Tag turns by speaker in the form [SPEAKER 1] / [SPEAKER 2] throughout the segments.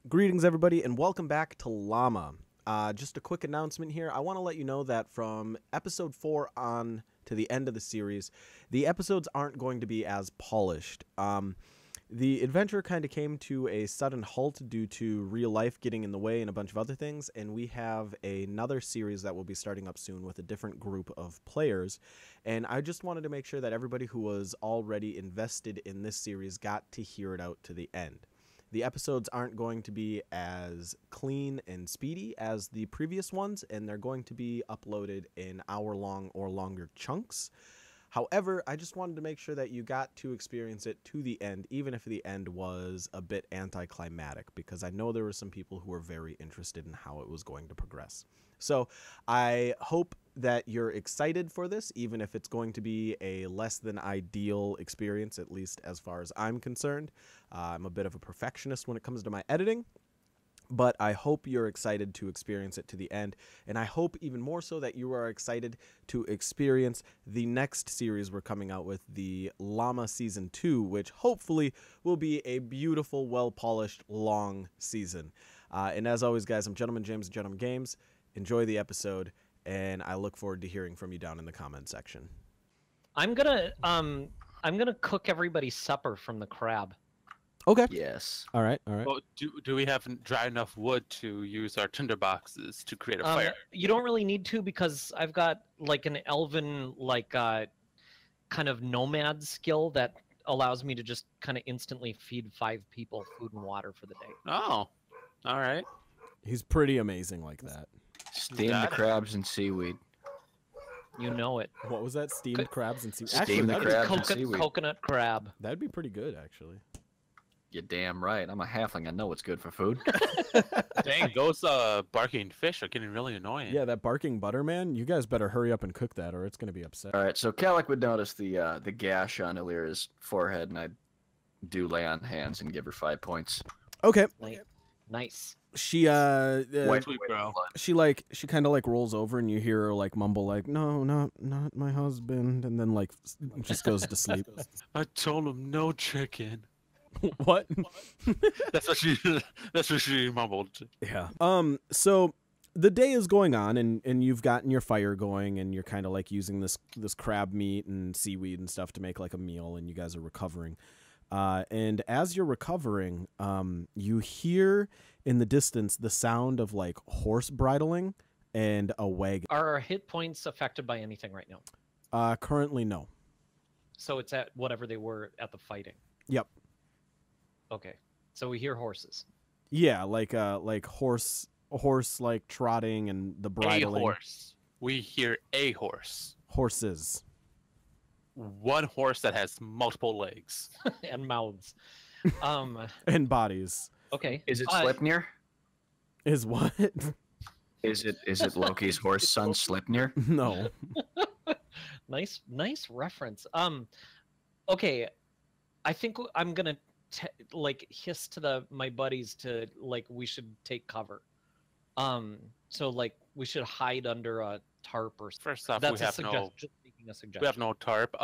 [SPEAKER 1] Greetings, everybody, and welcome back to Llama. Just a quick announcement here. I want to let you know that from episode 4 on to the end of the series, the episodes aren't going to be as polished. The adventure kind of came to a sudden halt due to real life getting in the way and a bunch of other things, and we have another series that will be starting up soon with a different group of players. And I just wanted to make sure that everybody who was already invested in this series got to hear it out to the end. The episodes aren't going to be as clean and speedy as the previous ones, and they're going to be uploaded in hour-long or longer chunks. However, I just wanted to make sure that you got to experience it to the end, even if the end was a bit anticlimactic, because I know there were some people who were very interested in how it was going to progress. So I hope that you're excited for this, even if it's going to be a less than ideal experience, at least as far as I'm concerned. I'm a bit of a perfectionist when it comes to my editing, but I hope you're excited to experience it to the end, and I hope even more so that you are excited to experience the next series we're coming out with, the Llama Season 2, which hopefully will be a beautiful, well-polished, long season. And as always, guys, I'm GentlemanGames, GentlemanGames. Enjoy the episode, and I look forward to hearing from you down in the comment section.
[SPEAKER 2] I'm gonna cook everybody's supper from the crab.
[SPEAKER 1] Okay.
[SPEAKER 3] Yes.
[SPEAKER 1] All right. All right.
[SPEAKER 4] Well, do we have dry enough wood to use our tinder boxes to create a fire?
[SPEAKER 2] You don't really need to, because I've got like an elven kind of nomad skill that allows me to just kind of instantly feed 5 people food and water for the day.
[SPEAKER 4] Oh, all right.
[SPEAKER 1] He's pretty amazing like that.
[SPEAKER 3] Steam the
[SPEAKER 4] Got it.
[SPEAKER 3] crabs and seaweed.
[SPEAKER 2] You know it.
[SPEAKER 1] What was that? Steamed crabs and seaweed?
[SPEAKER 3] Steam the
[SPEAKER 1] that'd be-
[SPEAKER 3] crabs and seaweed.
[SPEAKER 2] Coconut crab.
[SPEAKER 1] That'd be pretty good, actually.
[SPEAKER 3] You're damn right. I'm a halfling. I know what's good for food.
[SPEAKER 4] Dang, those barking fish are getting really annoying.
[SPEAKER 1] Yeah, that barking butter man. You guys better hurry up and cook that, or it's gonna be upset.
[SPEAKER 3] All right. So Calic would notice the gash on Illyra's forehead, and I do lay on hands and give her 5 points.
[SPEAKER 1] Okay.
[SPEAKER 2] Nice.
[SPEAKER 1] She
[SPEAKER 4] Sweet girl.
[SPEAKER 1] she kind of like rolls over, and you hear her like mumble like, "No, not my husband," and then like just goes to sleep.
[SPEAKER 4] I told him no chicken.
[SPEAKER 1] What?
[SPEAKER 4] That's what she mumbled.
[SPEAKER 1] Yeah. So the day is going on, and you've gotten your fire going, and you're kind of like using this crab meat and seaweed and stuff to make like a meal, and you guys are recovering. And as you're recovering, you hear in the distance the sound of like horse bridling and a wagon.
[SPEAKER 2] Are our hit points affected by anything right now?
[SPEAKER 1] Currently, no.
[SPEAKER 2] So it's at whatever they were at the fighting.
[SPEAKER 1] Yep.
[SPEAKER 2] Okay. So we hear horses.
[SPEAKER 1] Yeah, like horse like trotting and the bridling.
[SPEAKER 4] A horse. We hear a horse.
[SPEAKER 1] Horses.
[SPEAKER 4] One horse that has multiple legs.
[SPEAKER 2] And mouths.
[SPEAKER 1] And bodies.
[SPEAKER 2] Okay.
[SPEAKER 3] Is it Sleipnir?
[SPEAKER 1] Is what?
[SPEAKER 3] Is it Loki's horse son Sleipnir?
[SPEAKER 1] No.
[SPEAKER 2] Nice reference. Okay. I think I'm gonna hiss to my buddies to we should take cover. So we should hide under a tarp or something.
[SPEAKER 4] First off,
[SPEAKER 2] That's
[SPEAKER 4] we
[SPEAKER 2] a
[SPEAKER 4] have
[SPEAKER 2] suggestion. Just making a suggestion.
[SPEAKER 4] we have no tarp.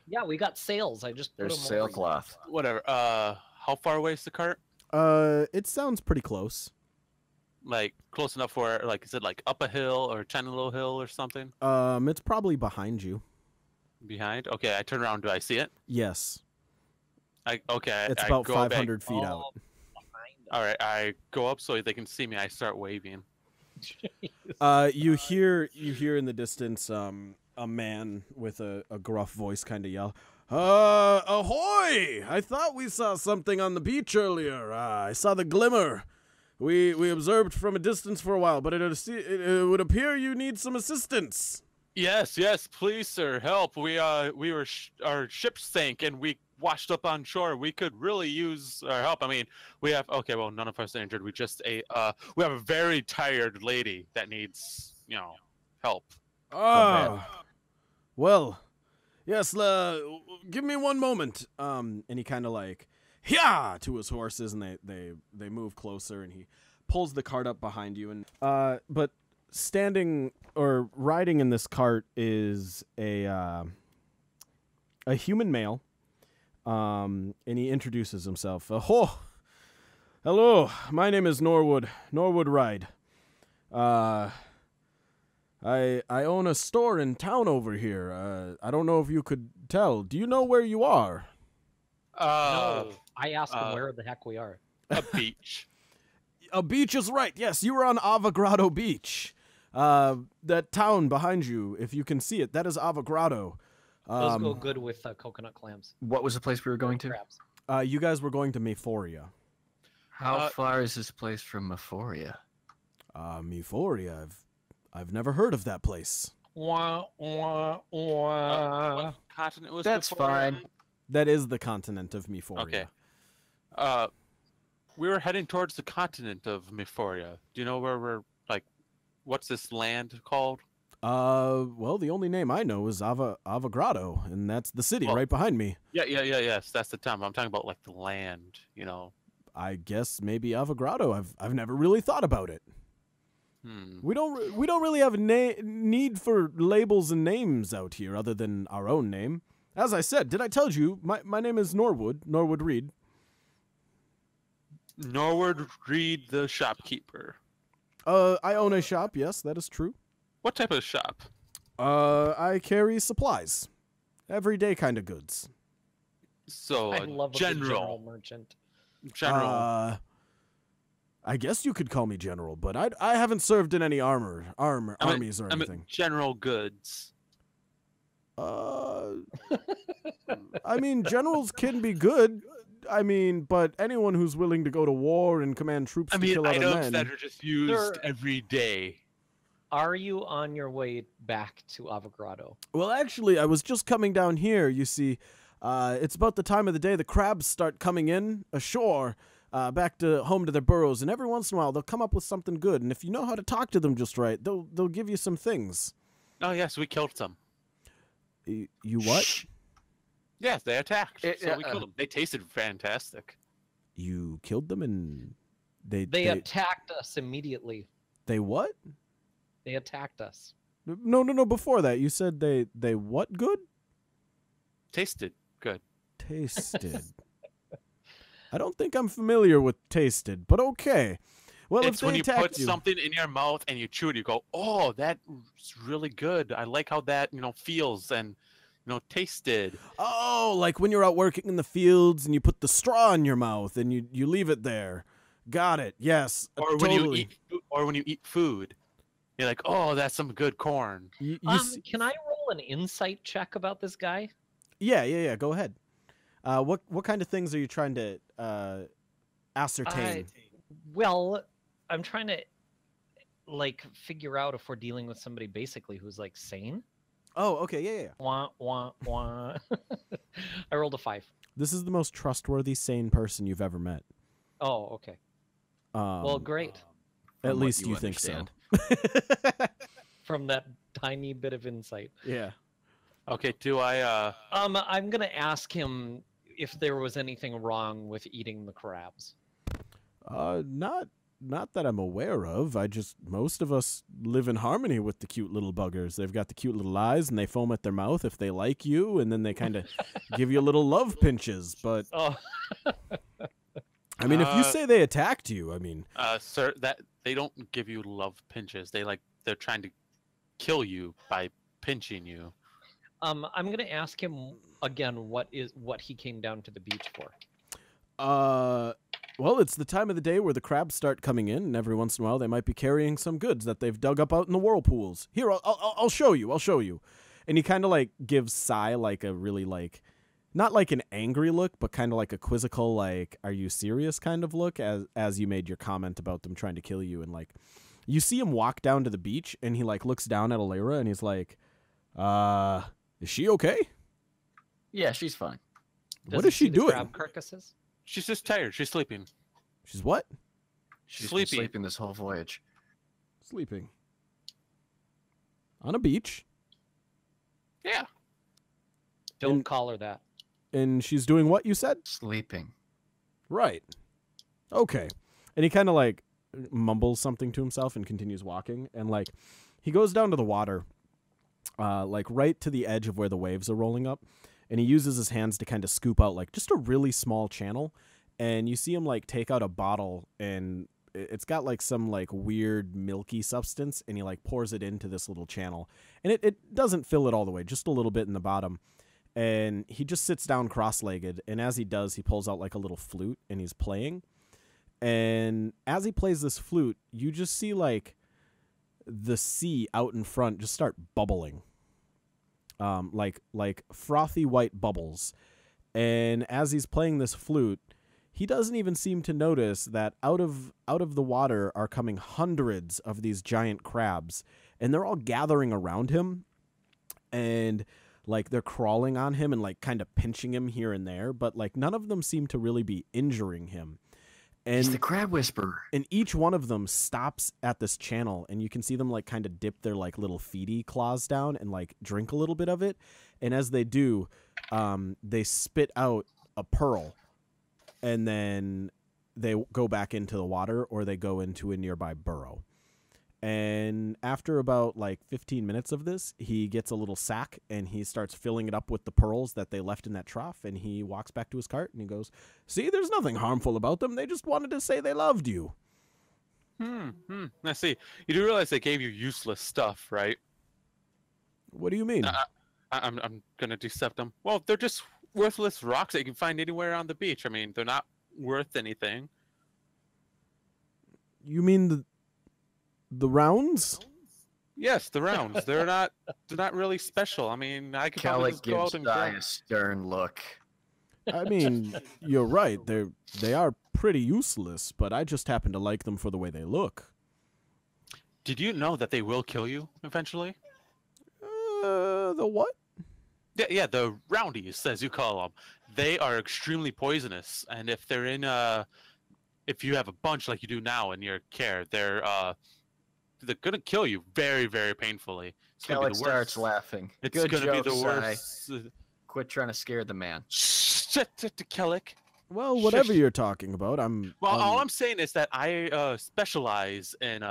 [SPEAKER 2] Yeah, we got sails. I just put
[SPEAKER 3] There's
[SPEAKER 2] them over
[SPEAKER 3] sailcloth.
[SPEAKER 4] Whatever. How far away is the cart?
[SPEAKER 1] It sounds pretty close.
[SPEAKER 4] Like close enough for is it like up a hill or down a little hill or something?
[SPEAKER 1] It's probably behind you.
[SPEAKER 4] Behind? Okay, I turn around. Do I see it?
[SPEAKER 1] Yes.
[SPEAKER 4] Okay.
[SPEAKER 1] It's
[SPEAKER 4] I
[SPEAKER 1] about
[SPEAKER 4] go
[SPEAKER 1] 500
[SPEAKER 4] back.
[SPEAKER 1] feet out.
[SPEAKER 4] All right, I go up so they can see me. I start waving.
[SPEAKER 1] You hear in the distance a man with a gruff voice kind of yell, ahoy! I thought we saw something on the beach earlier. I saw the glimmer. We observed from a distance for a while, but it would appear you need some assistance.
[SPEAKER 4] Yes, please, sir, help. Our ship sank and we washed up on shore. We could really use our help. I mean, none of us are injured. We have a very tired lady that needs, help.
[SPEAKER 1] Well, yes, give me one moment. And he kind of like, yeah, to his horses, and they move closer, and he pulls the cart up behind you. And but standing or riding in this cart is a human male. And he introduces himself. Hello, my name is Norwood Ride. I own a store in town over here. I don't know if you could tell. Do you know where you are?
[SPEAKER 2] No, I asked him where the heck we are.
[SPEAKER 4] A beach.
[SPEAKER 1] A beach is right. Yes, you are on Avogrado Beach. That town behind you, if you can see it, that is Avogrado.
[SPEAKER 2] Those go good with coconut clams.
[SPEAKER 3] What was the place we were going to?
[SPEAKER 2] Crabs.
[SPEAKER 1] You guys were going to Mephoria.
[SPEAKER 3] How far is this place from Mephoria?
[SPEAKER 1] Mephoria. I've never heard of that place.
[SPEAKER 2] Wah, wah, wah.
[SPEAKER 4] What continent was
[SPEAKER 3] That's
[SPEAKER 4] before?
[SPEAKER 3] fine.
[SPEAKER 1] That is the continent of Mephoria.
[SPEAKER 4] Okay. We were heading towards the continent of Mephoria. Do you know where we're like? What's this land called?
[SPEAKER 1] Well, the only name I know is Avogrado, and that's the city right behind me.
[SPEAKER 4] Yes, that's the town. I'm talking about like the land, you know.
[SPEAKER 1] I guess maybe Avogrado. I've never really thought about it. We don't really have a need for labels and names out here other than our own name. As I said, did I tell you my name is Norwood Reed?
[SPEAKER 4] Norwood Reed, the shopkeeper.
[SPEAKER 1] I own a shop. Yes, that is true.
[SPEAKER 4] What type of shop?
[SPEAKER 1] I carry supplies, everyday kind of goods.
[SPEAKER 4] So
[SPEAKER 2] I love a good general merchant.
[SPEAKER 4] General.
[SPEAKER 1] I guess you could call me general, but I haven't served in any armies or anything.
[SPEAKER 4] General goods.
[SPEAKER 1] I mean, generals can be good. I mean, but anyone who's willing to go to war and command troops to kill other
[SPEAKER 4] items
[SPEAKER 1] men.
[SPEAKER 4] that are just used every day.
[SPEAKER 2] Are you on your way back to Avogrado?
[SPEAKER 1] Well, actually, I was just coming down here. You see, it's about the time of the day the crabs start coming in ashore, back to home to their burrows, and every once in a while they'll come up with something good. And if you know how to talk to them just right, they'll give you some things.
[SPEAKER 4] Oh yes, we killed some.
[SPEAKER 1] You what?
[SPEAKER 4] Shh. Yes, they attacked. So we killed them. They tasted fantastic.
[SPEAKER 1] You killed them and they
[SPEAKER 2] attacked us immediately.
[SPEAKER 1] They what?
[SPEAKER 2] They attacked us.
[SPEAKER 1] No. Before that, you said they what good?
[SPEAKER 4] Tasted good.
[SPEAKER 1] Tasted. I don't think I'm familiar with tasted, but okay. Well,
[SPEAKER 4] It's
[SPEAKER 1] if
[SPEAKER 4] when
[SPEAKER 1] they
[SPEAKER 4] you
[SPEAKER 1] attacked
[SPEAKER 4] put something in your mouth and you chew it, you go, "Oh, that's really good. I like how that feels and tasted."
[SPEAKER 1] Oh, like when you're out working in the fields and you put the straw in your mouth and you leave it there. Got it. Yes.
[SPEAKER 4] Or
[SPEAKER 1] totally.
[SPEAKER 4] when you eat food, you're like, "Oh, that's some good corn."
[SPEAKER 2] Can I roll an insight check about this guy?
[SPEAKER 1] Yeah. Go ahead. What kind of things are you trying to ascertain?
[SPEAKER 2] Well, I'm trying to figure out if we're dealing with somebody basically who's sane.
[SPEAKER 1] Oh, okay, yeah.
[SPEAKER 2] Wah, wah, wah. I rolled a 5.
[SPEAKER 1] This is the most trustworthy, sane person you've ever met.
[SPEAKER 2] Oh, okay. Well, great.
[SPEAKER 1] At least you think so.
[SPEAKER 2] From that tiny bit of insight.
[SPEAKER 1] Yeah.
[SPEAKER 4] Okay, do I
[SPEAKER 2] I'm gonna ask him if there was anything wrong with eating the crabs.
[SPEAKER 1] Not that I'm aware of. Most of us live in harmony with the cute little buggers. They've got the cute little eyes and they foam at their mouth if they like you, and then they kind of give you little love pinches. But I mean, if you say they attacked you, I mean,
[SPEAKER 4] sir, that they don't give you love pinches. They're trying to kill you by pinching you.
[SPEAKER 2] I'm gonna ask him again what he came down to the beach for.
[SPEAKER 1] Well, it's the time of the day where the crabs start coming in, and every once in a while they might be carrying some goods that they've dug up out in the whirlpools. Here, I'll show you. I'll show you. And he kind of gives Sai a really not an angry look, but kind of a quizzical are you serious kind of look as you made your comment about them trying to kill you. And you see him walk down to the beach, and he looks down at Alira, and he's like, is she okay?
[SPEAKER 3] Yeah, she's fine.
[SPEAKER 1] What is she doing?
[SPEAKER 2] Crab carcasses?
[SPEAKER 4] She's just tired. She's sleeping.
[SPEAKER 1] She's what?
[SPEAKER 3] She's been sleeping this whole voyage.
[SPEAKER 1] Sleeping. On a beach.
[SPEAKER 4] Yeah.
[SPEAKER 2] Don't call her that.
[SPEAKER 1] And she's doing what, you said?
[SPEAKER 3] Sleeping.
[SPEAKER 1] Right. Okay. And he kind of mumbles something to himself and continues walking. And he goes down to the water, right to the edge of where the waves are rolling up. And he uses his hands to kind of scoop out just a really small channel. and you see him like take out a bottle, and it's got like some like weird milky substance, and he like pours it into this little channel, and it doesn't fill it all the way, just a little bit in the bottom. And he just sits down cross-legged, and as he does, he pulls out like a little flute, and he's playing. And as he plays this flute, you just see like the sea out in front just start bubbling, like frothy white bubbles. And as he's playing this flute, he doesn't even seem to notice that out of the water are coming hundreds of these giant crabs, and they're all gathering around him, and like they're crawling on him and like kind of pinching him here and there, but like none of them seem to really be injuring him. And
[SPEAKER 3] He's the crab whisperer.
[SPEAKER 1] And each one of them stops at this channel, and you can see them like kind of dip their like little feety claws down and like drink a little bit of it. And as they do, they spit out a pearl, and then they go back into the water, or they go into a nearby burrow. And after about like 15 minutes of this, he gets a little sack, and he starts filling it up with the pearls that they left in that trough, and he walks back to his cart, and he goes, "See, there's nothing harmful about them. They just wanted to say they loved you."
[SPEAKER 4] I see. You do realize they gave you useless stuff, right?
[SPEAKER 1] What do you mean?
[SPEAKER 4] I'm gonna decept them. Well, they're just worthless rocks that you can find anywhere on the beach. I mean, they're not worth anything.
[SPEAKER 1] You mean the rounds?
[SPEAKER 4] Yes, the rounds. They're not really special. I mean, I could probably
[SPEAKER 3] Kellic
[SPEAKER 4] just go out
[SPEAKER 3] gives
[SPEAKER 4] and
[SPEAKER 3] Sai
[SPEAKER 4] grab.
[SPEAKER 3] a stern look.
[SPEAKER 1] I mean, you're right. They are pretty useless, but I just happen to like them for the way they look.
[SPEAKER 4] Did you know that they will kill you eventually?
[SPEAKER 1] The what?
[SPEAKER 4] Yeah, the roundies, as you call them. They are extremely poisonous, and if they're if you have a bunch like you do now in your care, they're gonna kill you very, very painfully. It's gonna be
[SPEAKER 3] Kellic
[SPEAKER 4] the
[SPEAKER 3] starts
[SPEAKER 4] worst.
[SPEAKER 3] laughing.
[SPEAKER 4] It's
[SPEAKER 3] Good
[SPEAKER 4] gonna
[SPEAKER 3] joke,
[SPEAKER 4] be the
[SPEAKER 3] Sai.
[SPEAKER 4] worst.
[SPEAKER 3] Quit trying to scare the man.
[SPEAKER 4] Shit, Kellic.
[SPEAKER 1] Well, whatever
[SPEAKER 4] Shush.
[SPEAKER 1] you're talking about,
[SPEAKER 4] Well, all I'm saying is that I specialize in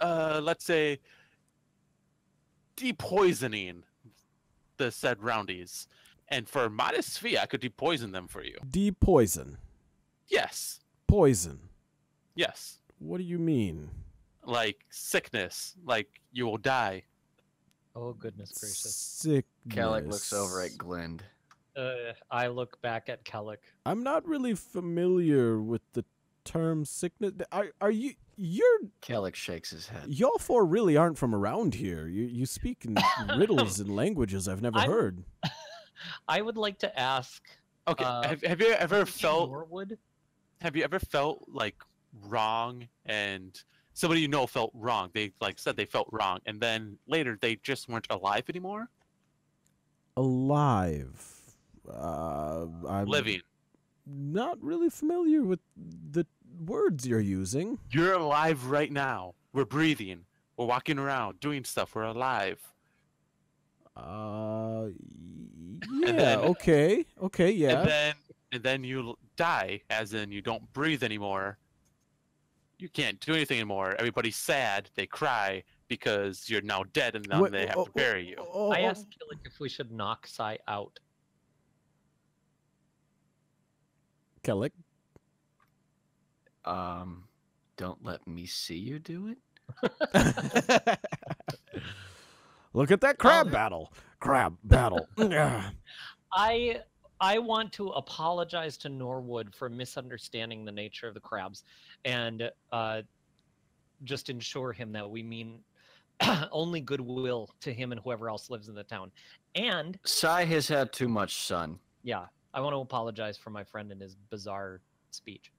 [SPEAKER 4] let's say depoisoning the said roundies, and for a modest fee, I could depoison them for you.
[SPEAKER 1] depoison.
[SPEAKER 4] Yes,
[SPEAKER 1] Poison.
[SPEAKER 4] yes,
[SPEAKER 1] What do you mean?
[SPEAKER 4] like sickness, like you will die.
[SPEAKER 2] Oh, goodness gracious.
[SPEAKER 1] Sickness.
[SPEAKER 3] Kellic looks over at Glend.
[SPEAKER 2] I look back at Kellic.
[SPEAKER 1] I'm not really familiar with the term sickness. You're
[SPEAKER 3] Kellic shakes his head.
[SPEAKER 1] y'all four really aren't from around here. You speak in riddles and languages I've never
[SPEAKER 2] I'm-
[SPEAKER 1] heard.
[SPEAKER 2] I would like to ask.
[SPEAKER 4] Okay, have you ever
[SPEAKER 2] Would
[SPEAKER 4] felt?
[SPEAKER 2] Norwood?
[SPEAKER 4] Have you ever felt like wrong, and somebody you know felt wrong? They like said they felt wrong, and then later they just weren't alive anymore.
[SPEAKER 1] Alive. I'm
[SPEAKER 4] Living.
[SPEAKER 1] not really familiar with the words you're using.
[SPEAKER 4] You're alive right now. We're breathing. We're walking around, doing stuff. We're alive.
[SPEAKER 1] Yeah,
[SPEAKER 4] then-
[SPEAKER 1] okay, yeah.
[SPEAKER 4] And then you die, as in you don't breathe anymore. You can't do anything anymore. Everybody's sad. They cry because you're now dead, and now
[SPEAKER 1] Wait,
[SPEAKER 4] they have to bury you.
[SPEAKER 2] I asked Kellic if we should knock Sai out.
[SPEAKER 1] Kellic.
[SPEAKER 3] Don't let me see you do it.
[SPEAKER 1] Look at that crab battle. Crab battle. Ugh.
[SPEAKER 2] I want to apologize to Norwood for misunderstanding the nature of the crabs, and just ensure him that we mean only goodwill to him and whoever else lives in the town. And
[SPEAKER 3] Sai has had too much sun.
[SPEAKER 2] yeah, I want to apologize for my friend and his bizarre speech.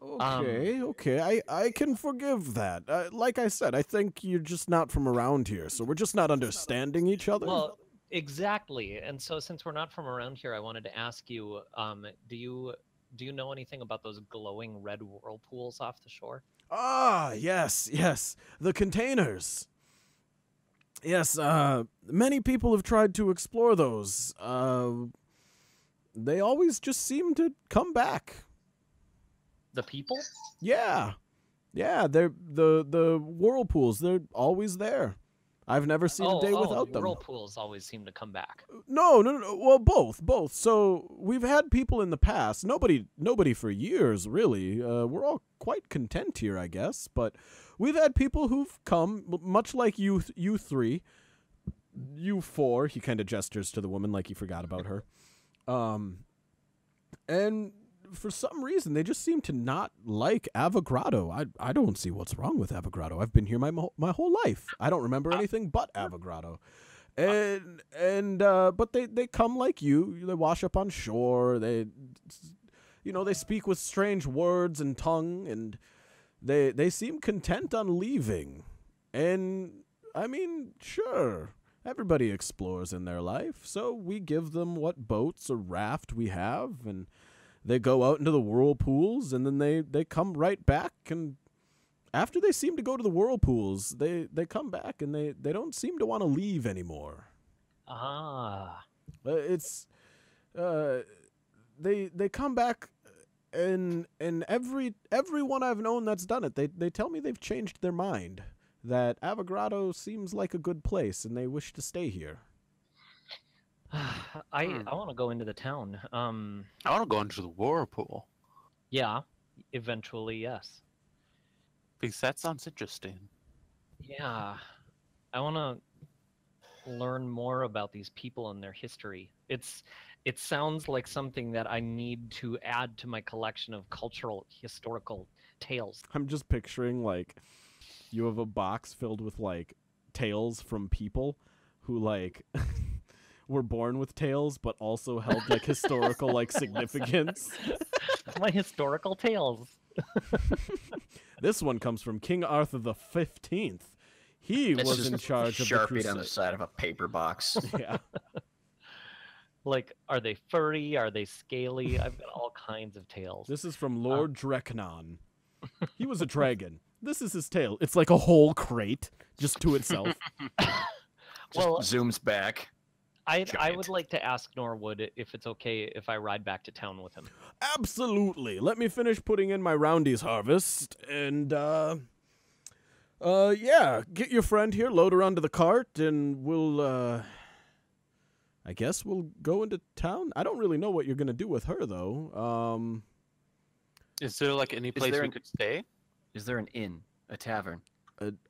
[SPEAKER 1] Okay. I can forgive that. Like I said, I think you're just not from around here, so we're just not understanding each other.
[SPEAKER 2] Well, exactly. And so since we're not from around here, I wanted to ask you, do you know anything about those glowing red whirlpools off the shore?
[SPEAKER 1] Yes. The containers. Yes, many people have tried to explore those. They always just seem to come back.
[SPEAKER 2] The people?
[SPEAKER 1] Yeah, they're the whirlpools. They're always there. I've never seen a day without
[SPEAKER 2] the
[SPEAKER 1] them.
[SPEAKER 2] whirlpools always seem to come back.
[SPEAKER 1] No. Well, both. So we've had people in the past. Nobody for years, really. We're all quite content here, I guess. But we've had people who've come, much like you three, you four. He kind of gestures to the woman like he forgot about her. And for some reason, they just seem to not like Avogadro. I don't see what's wrong with Avogadro. I've been here my whole life. I don't remember anything but Avogadro. But they come like you. They wash up on shore. They speak with strange words and tongue, and they seem content on leaving. And I mean, sure, everybody explores in their life, so we give them what boats or raft we have, and they go out into the whirlpools, and then they come right back, and after they seem to go to the whirlpools, they come back, and they don't seem to want to leave anymore.
[SPEAKER 2] Ah.
[SPEAKER 1] It's they come back, and everyone I've known that's done it, they tell me they've changed their mind, that Avogadro seems like a good place, and they wish to stay here.
[SPEAKER 2] I want to go into the town.
[SPEAKER 4] I want to go into the whirlpool
[SPEAKER 2] Yeah, eventually, yes.
[SPEAKER 4] because that sounds interesting.
[SPEAKER 2] Yeah, I want to learn more about these people and their history. It sounds like something that I need to add to my collection of cultural historical tales.
[SPEAKER 1] I'm just picturing, like, you have a box filled with, like, tales from people who, like, were born with tales, but also held, like, historical, like, significance.
[SPEAKER 2] My historical tales.
[SPEAKER 1] This one comes from King Arthur the 15th. He
[SPEAKER 3] It's
[SPEAKER 1] was
[SPEAKER 3] just
[SPEAKER 1] in charge of the
[SPEAKER 3] Sharpie
[SPEAKER 1] crusade.
[SPEAKER 3] on the side of a paper box.
[SPEAKER 1] Yeah.
[SPEAKER 2] Like, are they furry? Are they scaly? I've got all kinds of tales.
[SPEAKER 1] This is from Lord Dreknon. He was a dragon. This is his tale. It's like a whole crate just to itself.
[SPEAKER 3] Just
[SPEAKER 2] Well,
[SPEAKER 3] zooms back.
[SPEAKER 2] I
[SPEAKER 3] giant.
[SPEAKER 2] would like to ask Norwood if it's okay if I ride back to town with him.
[SPEAKER 1] Absolutely. Let me finish putting in my roundies harvest, and yeah, get your friend here, load her onto the cart, and we'll I guess we'll go into town. I don't really know what you're gonna do with her though.
[SPEAKER 4] Is there like any place
[SPEAKER 3] there
[SPEAKER 4] we
[SPEAKER 3] an-
[SPEAKER 4] could stay?
[SPEAKER 3] Is there an inn? A tavern?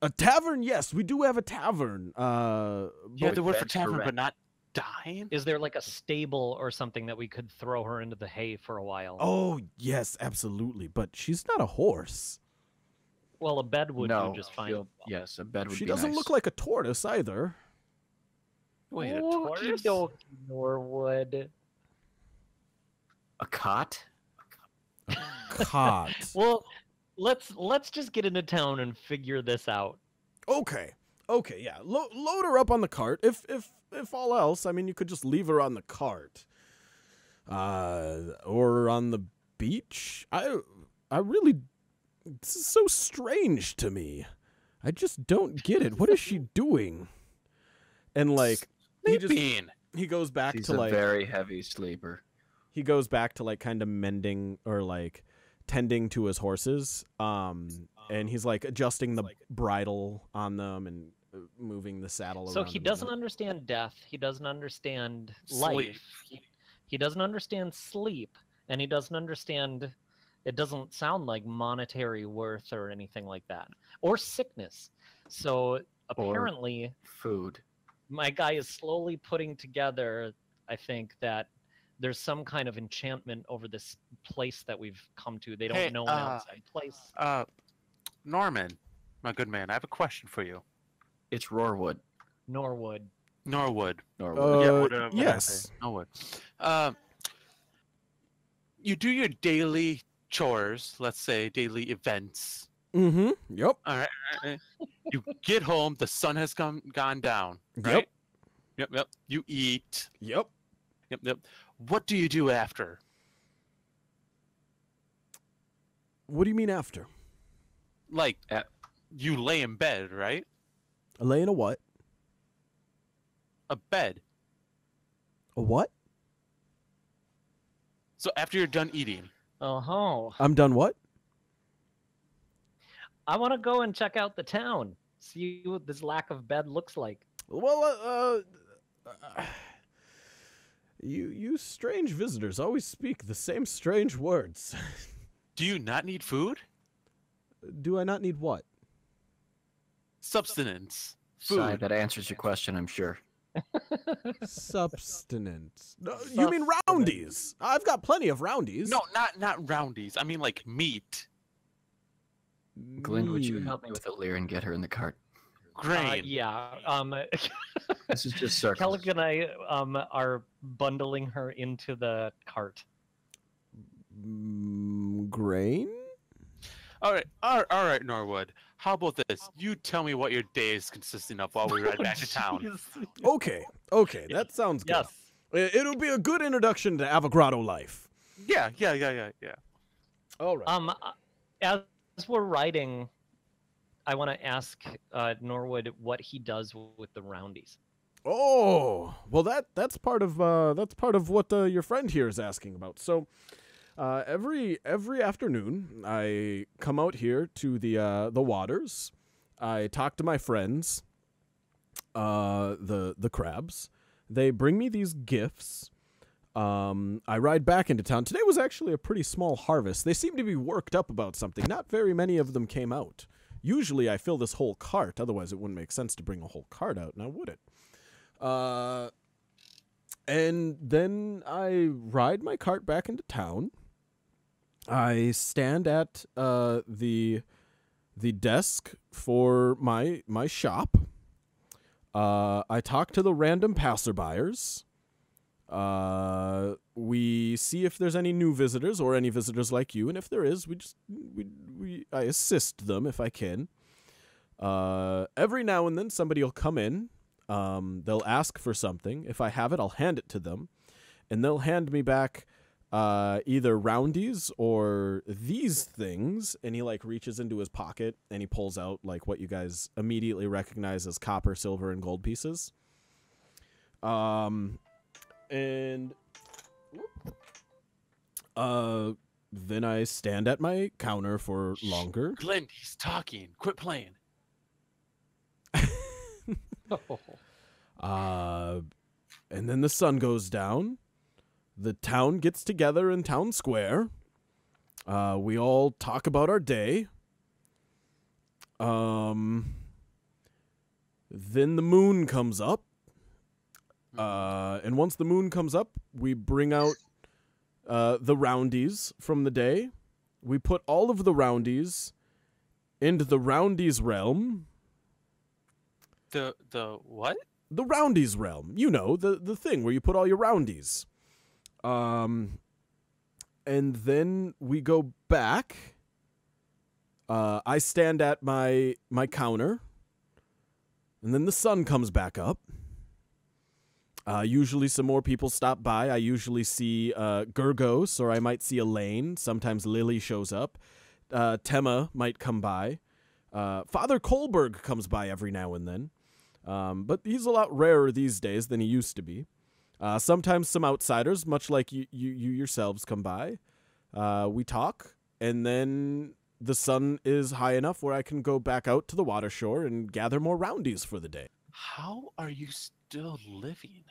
[SPEAKER 1] A tavern, yes, we do have a tavern.
[SPEAKER 4] Yeah,
[SPEAKER 3] Both
[SPEAKER 4] the word for
[SPEAKER 3] beds for
[SPEAKER 4] tavern,
[SPEAKER 3] rent.
[SPEAKER 4] but not dine.
[SPEAKER 2] Is there like a stable or something that we could throw her into the hay for a while?
[SPEAKER 1] Oh yes, absolutely. But she's not a horse.
[SPEAKER 2] Well, a bed would
[SPEAKER 3] no.
[SPEAKER 2] do just fine.
[SPEAKER 3] Yes, a bed would
[SPEAKER 1] She
[SPEAKER 3] be
[SPEAKER 1] doesn't
[SPEAKER 3] nice.
[SPEAKER 1] look like a tortoise either.
[SPEAKER 4] Wait, a
[SPEAKER 2] Okie
[SPEAKER 4] tortoise?
[SPEAKER 2] dokie, Norwood.
[SPEAKER 3] a cot.
[SPEAKER 1] Cot.
[SPEAKER 2] Well, let's just get into town and figure this out.
[SPEAKER 1] Okay, yeah. Load her up on the cart. If all else, I mean, you could just leave her on the cart, or on the beach. I really, this is so strange to me. I just don't get it. What is she doing? And like,
[SPEAKER 4] Sleeping.
[SPEAKER 1] he goes back
[SPEAKER 3] She's
[SPEAKER 1] to
[SPEAKER 3] a
[SPEAKER 1] like
[SPEAKER 3] very heavy sleeper.
[SPEAKER 1] he goes back to like kind of mending or like tending to his horses. And he's like adjusting the bridle on them and moving the saddle around.
[SPEAKER 2] So he
[SPEAKER 1] and
[SPEAKER 2] doesn't
[SPEAKER 1] whatnot.
[SPEAKER 2] understand death. He doesn't understand
[SPEAKER 4] Sleep.
[SPEAKER 2] life. He doesn't understand sleep, and he doesn't understand. It doesn't sound like monetary worth or anything like that, or sickness. So apparently,
[SPEAKER 3] Food.
[SPEAKER 2] my guy is slowly putting together, I think, that there's some kind of enchantment over this place that we've come to. They don't
[SPEAKER 4] Hey,
[SPEAKER 2] know an outside place.
[SPEAKER 4] Norman, my good man, I have a question for you.
[SPEAKER 3] It's Roarwood.
[SPEAKER 2] Norwood.
[SPEAKER 4] Norwood.
[SPEAKER 3] Norwood.
[SPEAKER 4] Yeah, whatever.
[SPEAKER 1] Yes.
[SPEAKER 4] Norwood. You do your daily chores, let's say daily events.
[SPEAKER 1] Mm-hmm. Yep.
[SPEAKER 4] All right. You get home, the sun has gone down. Right? Yep. You eat.
[SPEAKER 1] Yep.
[SPEAKER 4] Yep. What do you do after?
[SPEAKER 1] What do you mean after?
[SPEAKER 4] Like, you lay in bed, right?
[SPEAKER 1] A lay in a what?
[SPEAKER 4] A bed.
[SPEAKER 1] A what?
[SPEAKER 4] So after you're done eating,
[SPEAKER 2] Oh,
[SPEAKER 1] I'm done what?
[SPEAKER 2] I want to go and check out the town. See what this lack of bed looks like.
[SPEAKER 1] Well, you strange visitors always speak the same strange words.
[SPEAKER 4] Do you not need food?
[SPEAKER 1] Do I not need what?
[SPEAKER 4] Substance.
[SPEAKER 3] Sigh,
[SPEAKER 4] Food.
[SPEAKER 3] that answers your question, I'm sure.
[SPEAKER 1] Substance. No, you mean roundies? I've got plenty of roundies.
[SPEAKER 4] No, not roundies. I mean like meat.
[SPEAKER 3] Glenn, would you
[SPEAKER 1] Meat.
[SPEAKER 3] help me with Alir and get her in the cart?
[SPEAKER 4] Grain.
[SPEAKER 2] Yeah.
[SPEAKER 3] This is just circles.
[SPEAKER 2] Kellic and I are bundling her into the cart.
[SPEAKER 1] Grain?
[SPEAKER 4] All right, Norwood. How about this? You tell me what your day is consisting of while we ride back to town.
[SPEAKER 1] Okay, that sounds good.
[SPEAKER 2] Yes.
[SPEAKER 1] It'll be a good introduction to Avogadro life.
[SPEAKER 4] Yeah.
[SPEAKER 1] All right.
[SPEAKER 2] As we're riding, I want to ask Norwood what he does with the roundies.
[SPEAKER 1] Oh, well, that's part of what your friend here is asking about. So, every afternoon, I come out here to the waters. I talk to my friends, the crabs. They bring me these gifts. I ride back into town. Today was actually a pretty small harvest. They seem to be worked up about something. Not very many of them came out. Usually I fill this whole cart. Otherwise it wouldn't make sense to bring a whole cart out, now would it? And then I ride my cart back into town. I stand at the desk for my shop. I talk to the random passerbyers. We see if there's any new visitors or any visitors like you, and if there is, I assist them if I can. Every now and then somebody will come in. They'll ask for something. If I have it, I'll hand it to them, and they'll hand me back either roundies or these things. And he like reaches into his pocket and he pulls out like what you guys immediately recognize as copper, silver, and gold pieces. And then I stand at my counter for longer.
[SPEAKER 4] Glenn, he's talking. Quit playing.
[SPEAKER 1] And then the sun goes down. The town gets together in town square. We all talk about our day. Then the moon comes up. And once the moon comes up, we bring out the roundies from the day. We put all of the roundies into the roundies realm.
[SPEAKER 4] The what?
[SPEAKER 1] The roundies realm. You know, the thing where you put all your roundies. And then we go back. I stand at my counter. And then the sun comes back up. Usually some more people stop by. I usually see Gurgos, or I might see Elaine. Sometimes Lily shows up. Tema might come by. Father Kolberg comes by every now and then. But he's a lot rarer these days than he used to be. Sometimes some outsiders, much like you yourselves, come by. We talk, and then the sun is high enough where I can go back out to the water shore and gather more roundies for the day.
[SPEAKER 4] How are you still living?